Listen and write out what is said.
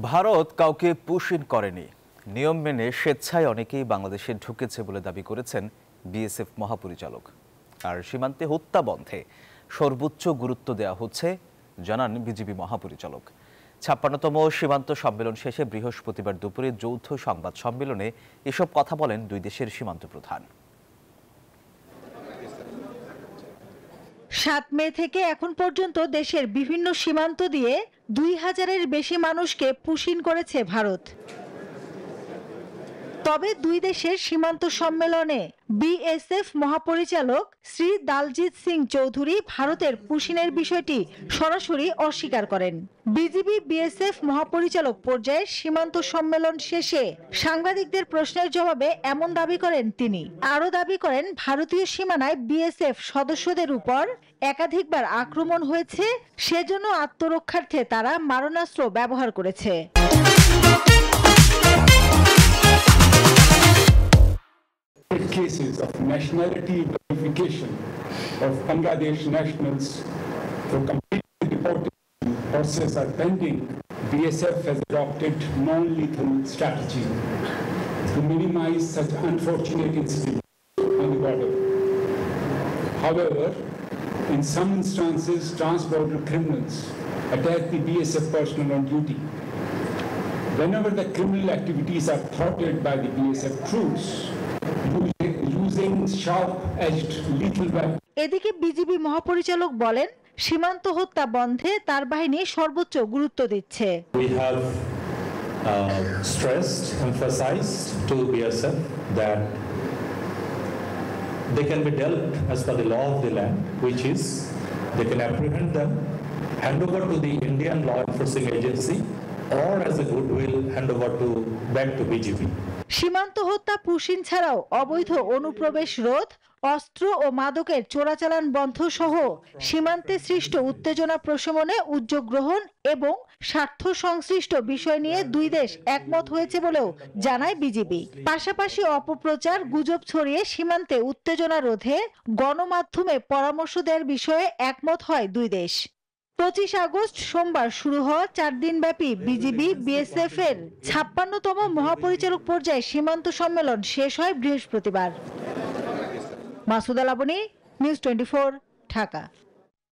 ভারত কাউকে push in করেনি। নিয়ম মেনে স্বেচ্ছায় অনেকেই বাংলাদেশে ঢুকেছে বলে দাবি করেছেন বিএসএফ মহাপরিচালক। আর সীমান্তে হত্যা বন্ধে সর্বোচ্চ গুরুত্ব দেওয়া হচ্ছে জানান বিজিবি মহাপরিচালক। ৫৬তম সীমান্ত সম্মেলন শেষে বৃহস্পতিবার দুপুরে যৌথ সংবাদ সম্মেলনে এসব কথা বলেন দুই দেশের সীমান্ত প্রধান। ৭ মে থেকে এখন পর্যন্ত দেশের বিভিন্ন সীমান্ত দিয়ে ২,০০০-এর বেশি মানুষকে পুশ ইন করেছে ভারত। তবে দুই দেশের সীমান্ত সম্মেলনে বিএসএফ মহাপরিচালক শ্রী দালজিৎ সিং চৌধুরী ভারতের পুশ ইনের বিষয়টি সরাসরি অস্বীকার করেন। বিজিবি বিএসএফ মহাপরিচালক পর্যায়ের সীমান্ত সম্মেলন শেষে সাংবাদিকদের প্রশ্নের জবাবে এমন দাবি করেন তিনি। আরও দাবি করেন ভারতীয় সীমানায় বিএসএফ সদস্যদের উপর একাধিকবার আক্রমণ হয়েছে, সেজন্য আত্মরক্ষার্থে তারা মারণাস্ত্র ব্যবহার করেছে। Cases of nationality verification of Bangladesh nationals for complete deportation process are pending. BSF has adopted non-lethal strategy to minimize such unfortunate incidents on the border. However, in some instances, trans-border criminals attack the BSF personnel on duty. Whenever the criminal activities are thwarted by the BSF troops, এদিকে BGB মহাপরিচালক বলেন, সীমান্ত হত্যা বন্ধে তার বাহিনী সর্বোচ্চ গুরুত্ব দিচ্ছে। We have stressed, emphasized to BSF that they can be dealt as per the law of the land, which is they can apprehend them, hand over to the Indian law enforcing agency, or as a goodwill hand over back to BGP. সীমান্ত হত্যা push in ছাড়াও অবৈধ অনুপ্রবেশ রোধ, অস্ত্র ও মাদকের চোরাচালান বন্ধ সহ সীমান্তে সৃষ্ট উত্তেজনা প্রশমনে উদ্যোগ গ্রহণ এবং স্বার্থ সংশ্লিষ্ট বিষয় নিয়ে দুই দেশ একমত হয়েছে বলেও জানায় বিজিবি। পাশাপাশি অপপ্রচার, গুজব ছড়িয়ে সীমান্তে উত্তেজনা রোধে গণমাধ্যমে পরামর্শ দেওয়ার বিষয়ে একমত হয় দুই দেশ। ২৫ আগস্ট সোমবার শুরু হওয়া ৪ দিনব্যাপী বিজিবি বিএসএফ এর ৫৬তম মহাপরিচালক পর্যায়ে সীমান্ত সম্মেলন শেষ হয় বৃহস্পতিবার। মাসুদা লাবনী, নিউজ 24, ঢাকা।